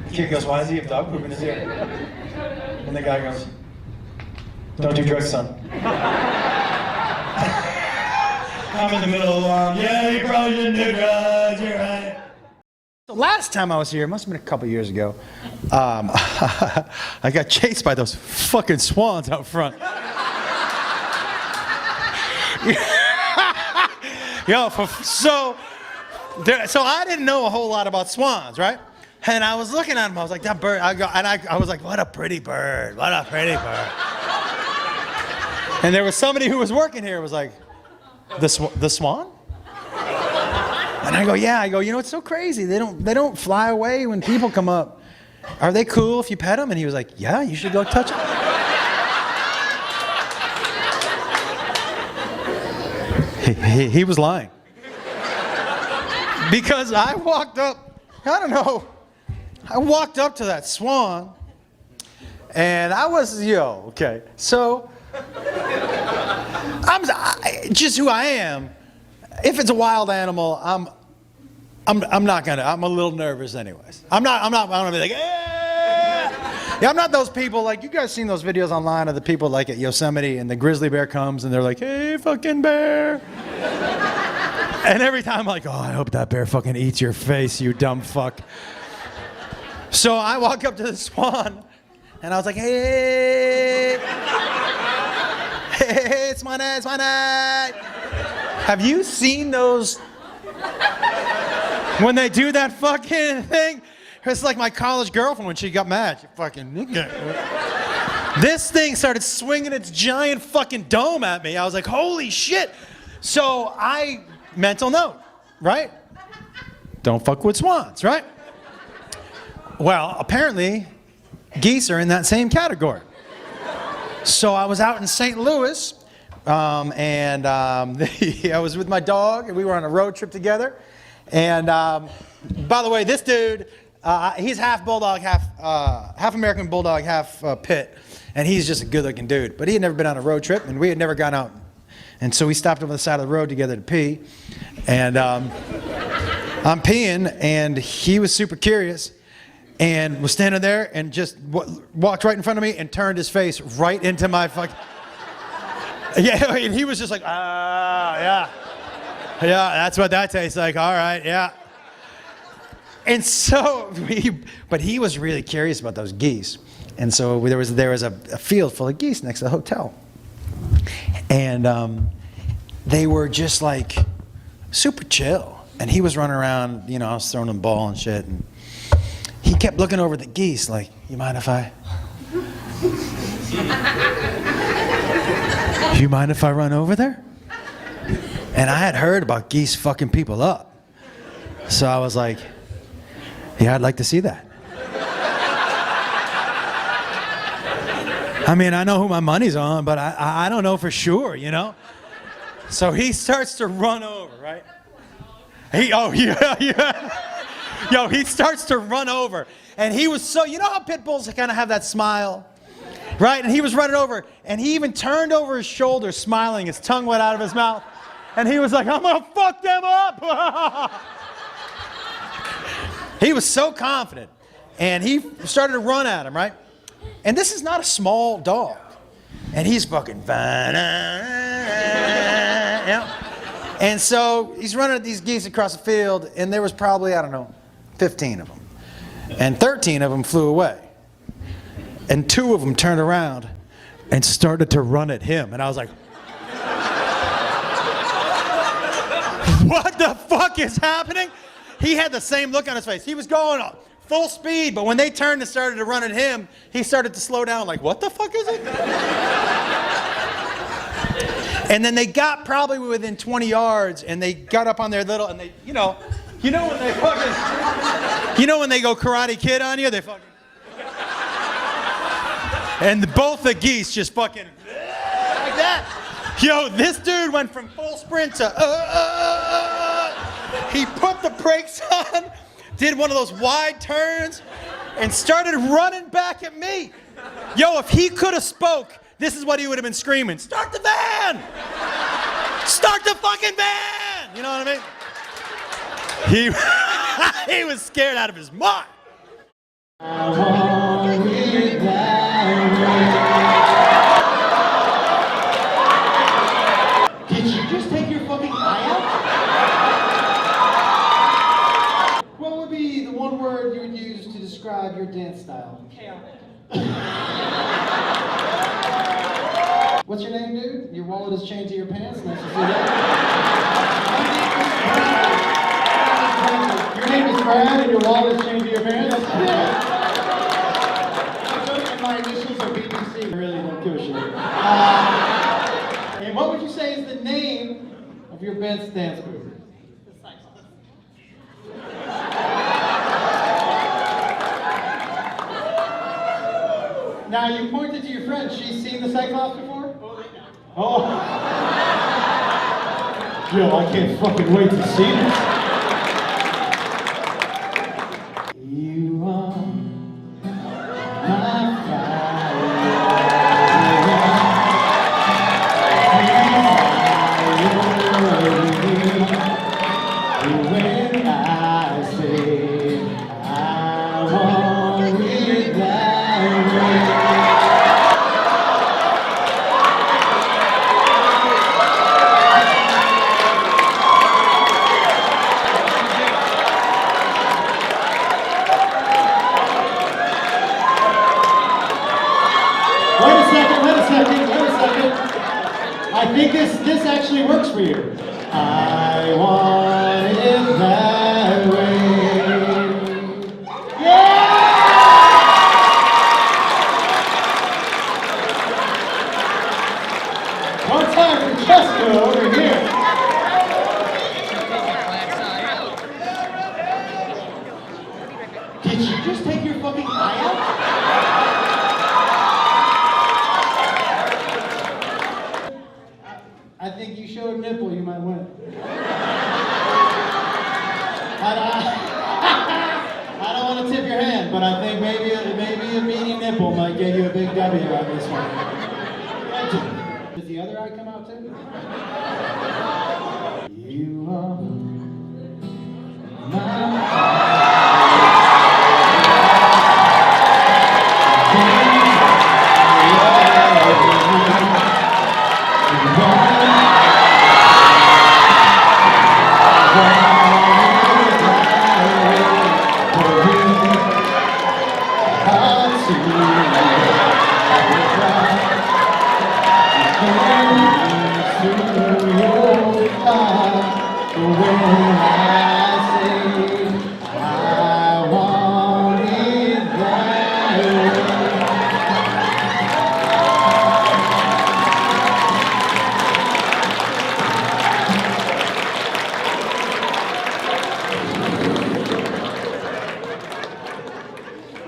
The kid goes, why does he have dog poop in his ear? And the guy goes, don't do drugs, son. I'm in the middle of the alarm. Yeah, you probably shouldn't do drugs, you're right. The last time I was here, it must have been a couple years ago, I got chased by those fucking swans out front. So I didn't know a whole lot about swans, right? And I was looking at them, I was like, that bird, I was like, what a pretty bird, what a pretty bird. And there was somebody who was working here, was like, the swan? And I go, yeah. I go, you know, it's so crazy. They don't fly away when people come up. Are they cool if you pet them? And he was like, yeah, you should go touch them. He was lying. Because I walked up to that swan, and I was, okay. So, I'm just who I am. If it's a wild animal, I'm a little nervous anyways. I'm gonna be like, eh. Yeah, I'm not those people, like, you guys seen those videos online of the people like at Yosemite and the grizzly bear comes and they're like, hey, fucking bear. And every time I'm like, oh, I hope that bear fucking eats your face, you dumb fuck. So I walk up to the swan and I was like, hey, it's my night. Have you seen those when they do that fucking thing? It's like my college girlfriend when she got mad. She fucking... This thing started swinging its giant fucking dome at me. I was like, holy shit. So mental note, right? Don't fuck with swans, right? Well, apparently, geese are in that same category. So I was out in St. Louis, and I was with my dog, and we were on a road trip together. And by the way, this dude, he's half bulldog, half American bulldog, half pit, and he's just a good-looking dude. But he had never been on a road trip, and we had never gone out. And so we stopped over the side of the road together to pee, and I'm peeing, and he was super curious, and was standing there and just walked right in front of me and turned his face right into my fucking... Yeah, and he was just like, yeah. Yeah, that's what that tastes like. All right, yeah. And so, but he was really curious about those geese. And so there was a field full of geese next to the hotel. And they were just like super chill. And he was running around, I was throwing him the ball and shit. And he kept looking over at the geese like, you mind if I run over there? And I had heard about geese fucking people up. So I was like, yeah, I'd like to see that. I mean, I know who my money's on, but I don't know for sure, So he starts to run over, right? Yo, he starts to run over. And he was so, how pit bulls kind of have that smile? Right? And he was running over, and he even turned over his shoulder, smiling, his tongue went out of his mouth. And he was like, I'm gonna fuck them up. He was so confident. And he started to run at him, right? And this is not a small dog. And he's fucking fine. And so he's running at these geese across the field, and there was probably, 15 of them. And 13 of them flew away. And 2 of them turned around and started to run at him. And I was like, what the fuck is happening? He had the same look on his face. He was going full speed, but when they turned and started to run at him, he started to slow down like, what the fuck is it? And then they got probably within 20 yards and they got up on their little, and they, you know when they fucking, when they go Karate Kid on you, they fucking, and both the geese just fucking like that. Yo, this dude went from full sprint to he put the brakes on, did one of those wide turns, and started running back at me. Yo, if he could have spoke, this is what he would have been screaming. Start the van! Start the fucking van! You know what I mean? He was scared out of his mind. Did you just take your fucking eye out? What would be the one word you would use to describe your dance style? Chaotic. What's your name, dude? Your wallet is chained to your pants. Nice to see that. Your name is Brad, and your wallet is chained to your pants. And my initials are BBC. I really don't give a shit. And what would you say is the name of your best dance group? The Cyclops. Now you pointed to your friend. She's seen the Cyclops before? Oh. Yo, I can't fucking wait to see this. You are my fire. When I say I want it that way. Wait a second. I think this actually works for you. I want it that way. Yeah! One time for Jessica over here. Did you just take your fucking eye out? I think you showed a nipple, you might win. I don't want to tip your hand, but I think maybe a meaty nipple might get you a big W on this one. Does the other eye come out too? You are my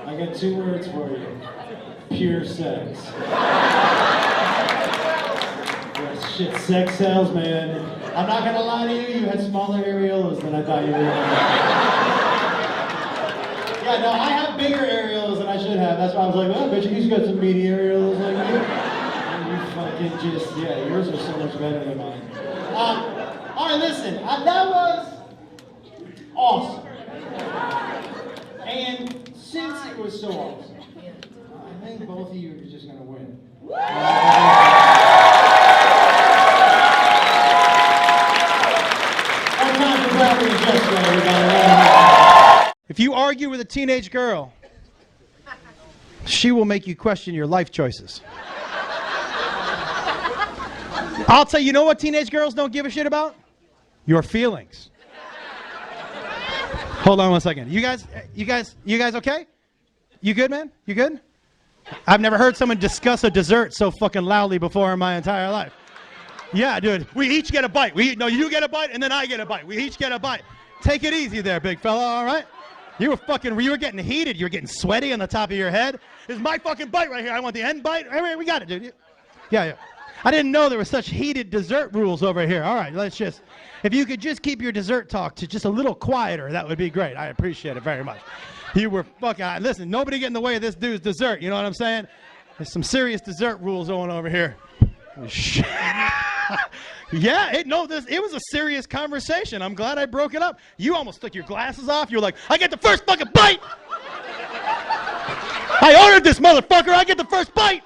I got two words for you. Pure sex. Yeah, shit, sex sells, man. I'm not gonna lie to you, you had smaller areolas than I thought you were gonna have. Yeah, no, I have bigger areolas than I should have. That's why I was like, oh, I bet you've got some meaty areolas like me. And you fucking just, yeah, yours are so much better than mine. Alright, listen, that was awesome. And since it was so awesome, I think both of you are just gonna win. If you argue with a teenage girl, she will make you question your life choices. I'll tell you, know what teenage girls don't give a shit about? your feelings. Hold on one second. You guys okay? You good, man? You good? I've never heard someone discuss a dessert so fucking loudly before in my entire life. Yeah, dude. We each get a bite. No, you get a bite and then I get a bite. We each get a bite. Take it easy there, big fella, all right? You were getting heated. You were getting sweaty on the top of your head. This is my fucking bite right here. I want the end bite. All right, we got it, dude. Yeah. I didn't know there were such heated dessert rules over here. All right, if you could just keep your dessert talk to just a little quieter, that would be great. I appreciate it very much. You were fucking, listen, nobody get in the way of this dude's dessert. You know what I'm saying? There's some serious dessert rules going over here. Yeah, it was a serious conversation. I'm glad I broke it up. You almost took your glasses off. You were like, I get the first fucking bite. I ordered this motherfucker. I get the first bite.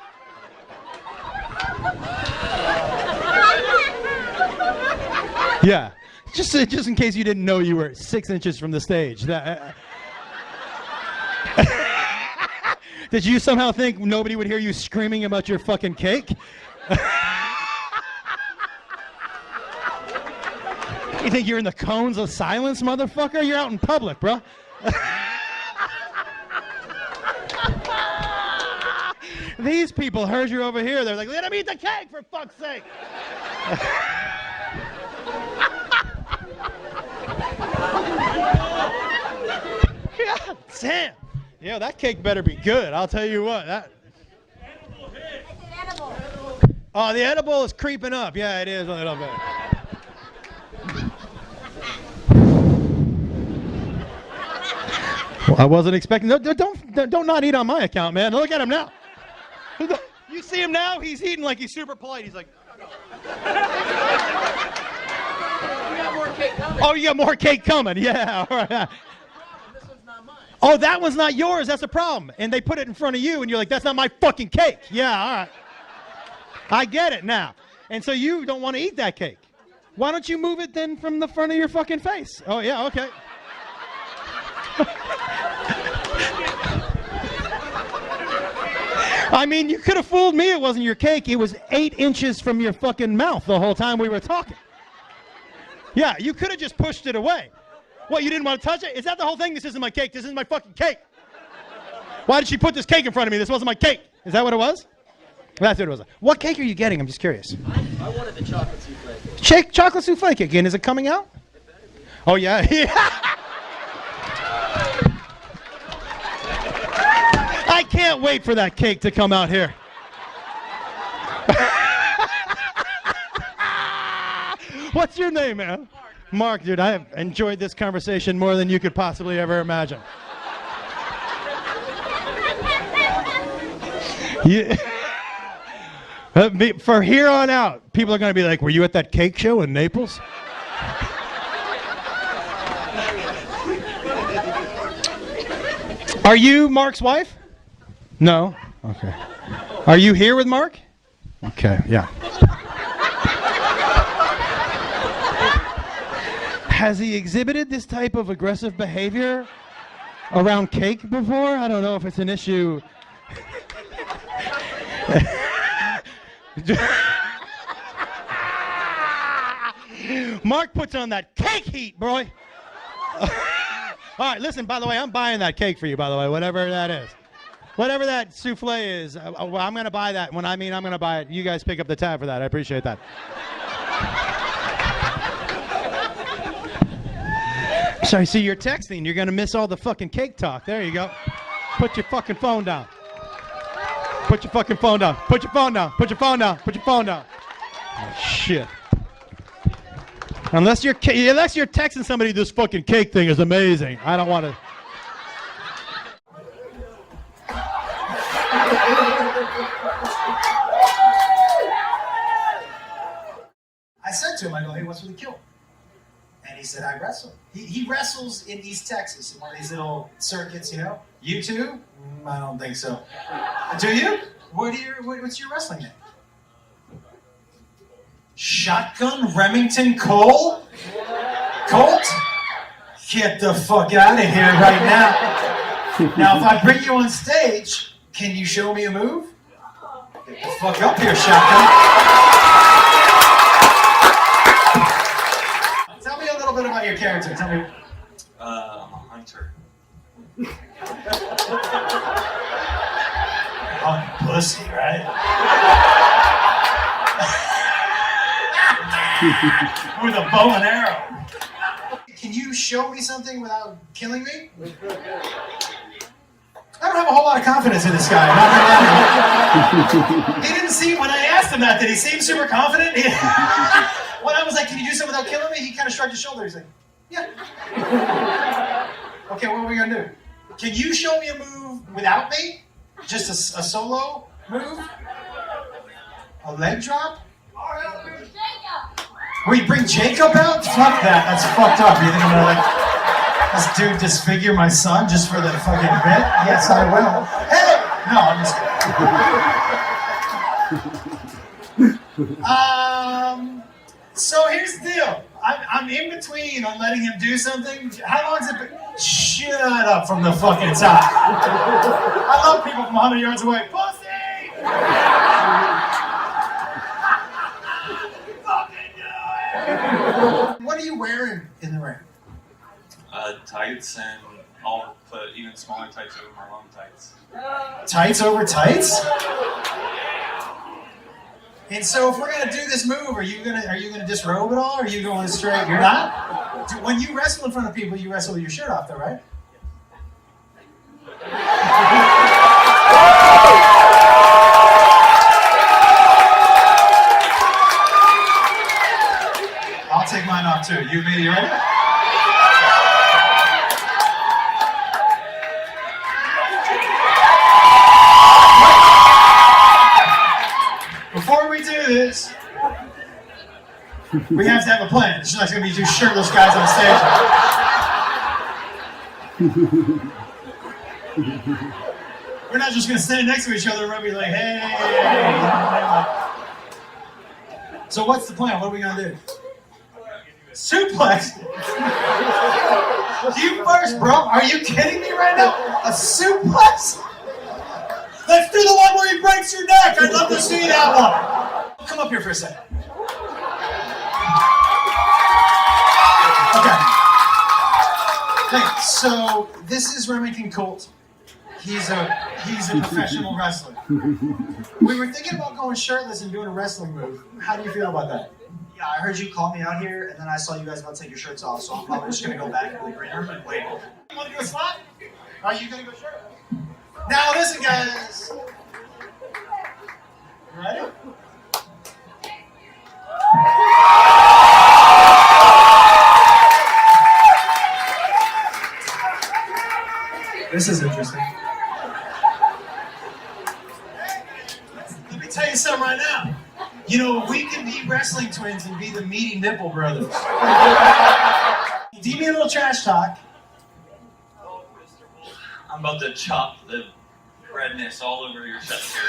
Yeah, just in case you didn't know you were 6 inches from the stage. Did you somehow think nobody would hear you screaming about your fucking cake? You think you're in the cones of silence, motherfucker? You're out in public, bro. These people heard you over here. They're like, let him eat the cake, for fuck's sake. God damn. Yeah, that cake better be good. I'll tell you what. Oh, the edible is creeping up. Yeah, it is a little bit. Well, I wasn't expecting. Don't not eat on my account, man. Look at him now. You see him now? He's eating like he's super polite. He's like. Oh, you got more cake coming. Yeah, all right. Oh, that one's not yours. That's the problem. And they put it in front of you, and you're like, that's not my fucking cake. Yeah, all right. I get it now. And so you don't want to eat that cake. Why don't you move it then from the front of your fucking face? Oh, yeah, okay. I mean, you could have fooled me. It wasn't your cake. It was 8 inches from your fucking mouth the whole time we were talking. Yeah, you could have just pushed it away. What, you didn't want to touch it? Is that the whole thing? This isn't my cake. This isn't my fucking cake. Why did she put this cake in front of me? This wasn't my cake. Is that what it was? That's what it was. What cake are you getting? I'm just curious. I wanted the chocolate souffle cake. Chocolate souffle cake. And is it coming out? Oh, yeah. I can't wait for that cake to come out here. What's your name, man? Mark, dude, I have enjoyed this conversation more than you could possibly ever imagine. Yeah. For here on out, people are going to be like, were you at that cake show in Naples? Are you Mark's wife? No? Okay. Are you here with Mark? Okay, yeah. Has he exhibited this type of aggressive behavior around cake before? I don't know if it's an issue. Mark puts on that cake heat, boy. All right, listen, by the way, I'm buying that cake for you, by the way, whatever that is. Whatever that souffle is, I'm going to buy that. When I mean I'm going to buy it, you guys pick up the tab for that. I appreciate that. So, see, you're texting. You're going to miss all the fucking cake talk. There you go. Put your fucking phone down. Put your fucking phone down. Put your phone down. Put your phone down. Put your phone down. Oh, shit. Unless you're texting somebody, this fucking cake thing is amazing. I don't want to. I said to him, I go, hey, what's with the kilt? And he said, I wrestle. He wrestles in East Texas in one of these little circuits, you know. You too? I don't think so. Do you? What's your wrestling name? Shotgun Remington Cole? Colt? Get the fuck out of here right now. Now, if I bring you on stage, can you show me a move? Get the fuck up here, Shotgun. Tell your character. Tell me. I'm a hunter. Oh, pussy, right? With a bow and arrow. Can you show me something without killing me? I don't have a whole lot of confidence in this guy. Not gonna lie. He didn't seem, when I asked him that, did he seem super confident? When I was like, can you do something without killing me? He kind of shrugged his shoulders. He's like, yeah. Okay, what are we gonna do? Can you show me a move without me? Just a solo move? A leg drop? We bring Jacob out? Fuck that. That's fucked up. You think I'm gonna this dude disfigure my son just for the fucking bit? Yes, I will. Hey! No, I'm just kidding. So here's the deal. I'm in between on letting him do something. How long's it been? Shut up from the fucking top. I love people from 100 yards away. Pussy! Fucking do it! What are you wearing in the ring? Tights, and I'll put even smaller tights over my long tights. Tights over tights? And so if we're gonna do this move, are you gonna disrobe at all? Or are you going straight? You're not? When you wrestle in front of people, you wrestle with your shirt off though, right? I'll take mine off too. You ready? Before we do this, we have to have a plan. It's not going to be two shirtless guys on stage. We're not just going to stand next to each other and be like, hey. So what's the plan? What are we going to do? Suplex? You first, bro. Are you kidding me right now? A suplex? Let's do the one where he breaks your neck. I'd love to see that one. Come up here for a second. Okay. Hey, so this is Remington Colt. He's a professional wrestler. We were thinking about going shirtless and doing a wrestling move. How do you feel about that? Yeah, I heard you call me out here, and then I saw you guys about to take your shirts off, so I'm probably just gonna go back into the green room and wait. You want to do a spot? Are you gonna go shirtless? Now listen, guys. Ready? This is interesting. Let me tell you something right now. You know, we can be wrestling twins and be the meaty nipple brothers. Do me a little trash talk. I'm about to chop the redness all over your chest here.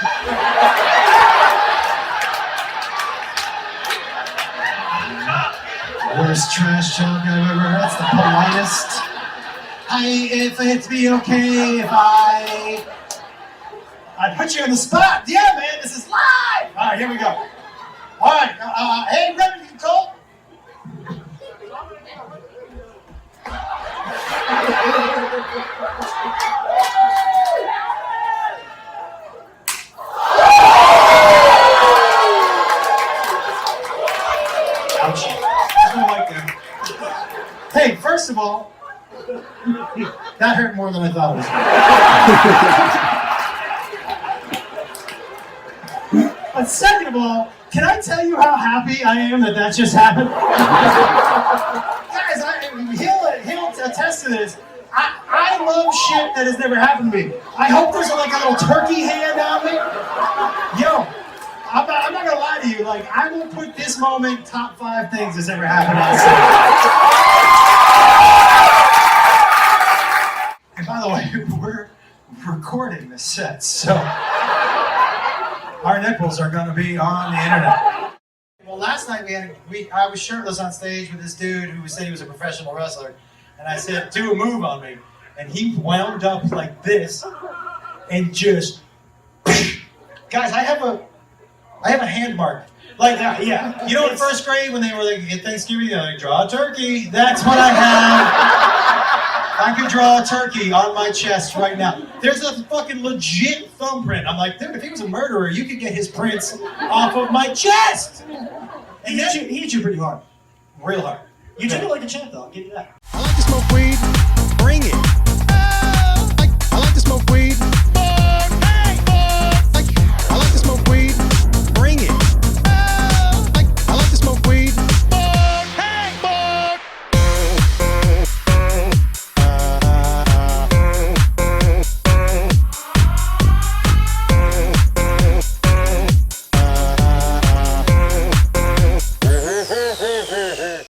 Worst trash talk I've ever heard. That's the politest. If it'd be okay if I put you on the spot. Yeah, man, this is live. All right, here we go. All right, hey, Remington Colt. Ouchie. There's no mic there. Hey, first of all, that hurt more than I thought it was. But second of all, can I tell you how happy I am that just happened? Guys, he'll attest to this. I love shit that has never happened to me. I hope there's like a little turkey hand on me. Yo, I'm not gonna lie to you. Like, I will put this moment top 5 things that's ever happened on stage. And by the way, we're recording this set, so our nipples are gonna be on the internet. Well, last night I was shirtless on stage with this dude who said he was a professional wrestler, and I said, do a move on me, and he wound up like this, and just, guys, I have a hand mark Like, yeah. You know, in first grade when they were like, at Thanksgiving, they're like, draw a turkey. That's what I have. I could draw a turkey on my chest right now. There's a fucking legit thumbprint. I'm like, dude, if he was a murderer, you could get his prints off of my chest. He hit you pretty hard. Real hard. You took it like a champ, though. I'll give you that. I like to smoke weed. Bring it.